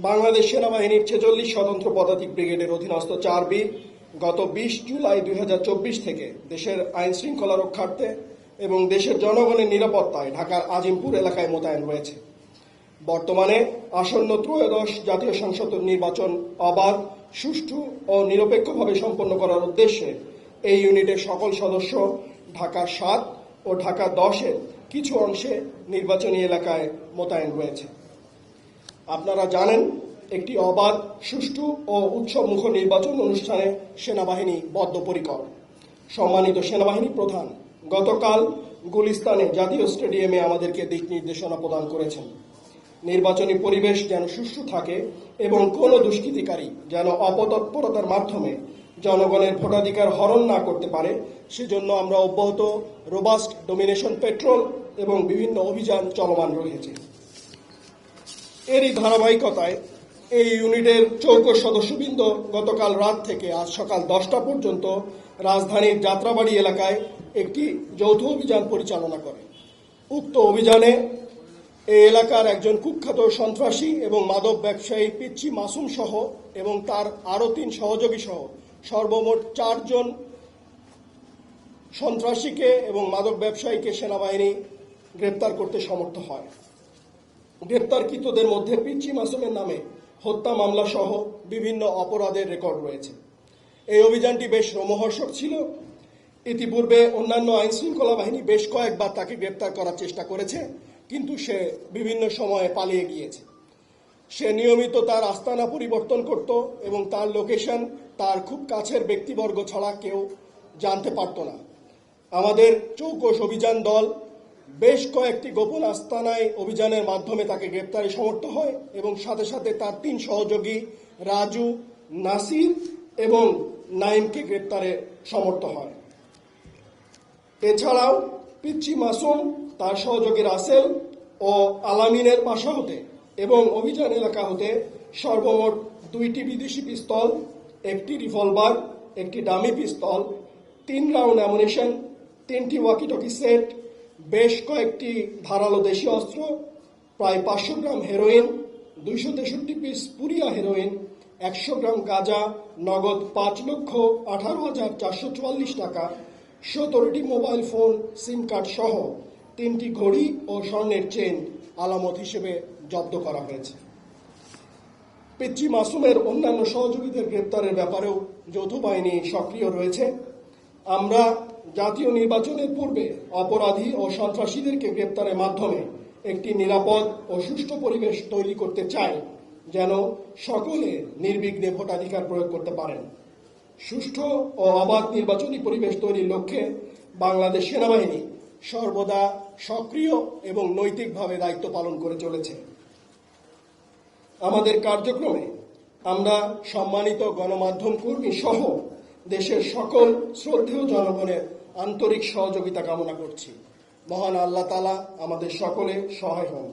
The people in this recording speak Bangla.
বাংলাদেশ সেনাবাহিনীর ৪৬ স্বতন্ত্র পদাতিক ব্রিগেডের অধীনস্থ ৪বি গত ২০ জুলাই ২০২৪ থেকে দেশের আইন শৃঙ্খলা রক্ষার্থে এবং দেশের জনগণের নিরাপত্তায় ঢাকার আজিমপুর এলাকায় মোতায়েন রয়েছে। বর্তমানে আসন্ন ত্রয়োদশ জাতীয় সংসদ নির্বাচন অবাধ, সুষ্ঠু ও নিরপেক্ষভাবে সম্পন্ন করার উদ্দেশ্যে এই ইউনিটের সকল সদস্য ঢাকা ৭ ও ঢাকা ১০-এর কিছু অংশে নির্বাচনী এলাকায় মোতায়েন রয়েছে। আপনারা জানেন, একটি অবাধ, সুষ্ঠু ও উৎসবমুখর নির্বাচন অনুষ্ঠানে সেনাবাহিনী বদ্ধপরিকর। সম্মানিত সেনাবাহিনী প্রধান গতকাল গুলিস্তানে জাতীয় স্টেডিয়ামে আমাদেরকে দিক নির্দেশনা প্রদান করেছেন। নির্বাচনী পরিবেশ যেন সুষ্ঠু থাকে এবং কোনো দুষ্কৃতিকারী যেন অপতৎপরতার মাধ্যমে জনগণের ভোটাধিকার হরণ না করতে পারে, সেজন্য আমরা অব্যাহত রোবাস্ট ডোমিনেশন পেট্রোল এবং বিভিন্ন অভিযান চলমান রয়েছে। এরই ধারাবাহিকতায় এই ইউনিটের চৌকস সদস্যবৃন্দ গতকাল রাত থেকে আজ সকাল 10টা পর্যন্ত রাজধানীর যাত্রাবাড়ি এলাকায় একটি যৌথ অভিযান পরিচালনা করে। উক্ত অভিযানে এই এলাকার একজন কুখ্যাত সন্ত্রাসী এবং মাদক ব্যবসায়ী পিচ্চি মাসুম সহ এবং তার আরও ৩ সহযোগী সহ সর্বমোট 4 জন সন্ত্রাসীকে এবং মাদক ব্যবসায়ীকে সেনাবাহিনী গ্রেপ্তার করতে সমর্থ হয়। গ্রেপ্তারকৃতদের মধ্যে পিচ্চি মাসুমের নামে হত্যা মামলা সহ বিভিন্ন অপরাধের রেকর্ড রয়েছে। এই অভিযানটি বেশ রোমহর্ষক ছিল। ইতিপূর্বে অন্যান্য আইন শৃঙ্খলা বাহিনী বেশ কয়েকবার তাকে গ্রেপ্তার করার চেষ্টা করেছে, কিন্তু সে বিভিন্ন সময়ে পালিয়ে গিয়েছে। সে নিয়মিত তার আস্তানা পরিবর্তন করত এবং তার লোকেশন তার খুব কাছের ব্যক্তিবর্গ ছাড়া কেউ জানতে পারত না। আমাদের চৌকস অভিযান দল বেশ কয়েকটি গোপন আস্তানায় অভিযানের মাধ্যমে তাকে গ্রেপ্তারে সমর্থ হয় এবং সাথে সাথে তার 3 সহযোগী রাজু, নাসির এবং নাইমকে গ্রেপ্তারে সমর্থ হয়। এছাড়াও পিচ্চি মাসুম, তার সহযোগী রাসেল ও আলামিনের বাসা হতে এবং অভিযান এলাকা হতে সর্বমোট 2টি বিদেশি পিস্তল, 1টি রিভলভার, 1টি ডামি পিস্তল, 3 রাউন্ড অ্যামুনিশন, 3টি ওয়াকিটকি সেট, বেশ কয়েকটি ধারালো দেশীয় অস্ত্র, প্রায় 500 গ্রাম হেরোইন, 263 পিস পুরিয়া হেরোইন, 100 গ্রাম গাঁজা, নগদ 5,18,444 টাকা, 17টি মোবাইল ফোন, সিম কার্ড সহ 3টি ঘড়ি ও স্বর্ণের চেন আলামত হিসেবে জব্দ করা হয়েছে। পিচ্চি মাসুমের অন্যান্য সহযোগীদের গ্রেপ্তারের ব্যাপারেও যৌথ বাহিনী সক্রিয় রয়েছে। আমরা জাতীয় নির্বাচনের পূর্বে অপরাধী ও সন্ত্রাসীদেরকে গ্রেপ্তারের মাধ্যমে একটি নিরাপদ ও সুষ্ঠু পরিবেশ তৈরি করতে চাই, যেন সকলে নির্বিঘ্নে ভোটাধিকার প্রয়োগ করতে পারেন। সুষ্ঠু ও অবাধ নির্বাচনী পরিবেশ তৈরির লক্ষ্যে বাংলাদেশ সেনাবাহিনী সর্বদা সক্রিয় এবং নৈতিকভাবে দায়িত্ব পালন করে চলেছে। আমাদের কার্যক্রমে আমরা সম্মানিত গণমাধ্যম কর্মী সহ দেশের সকল শ্রদ্ধেয় জনগণের আন্তরিক সহযোগিতা কামনা করছি। মহান আল্লাহ তাআলা আমাদের সকলে সহায় হন।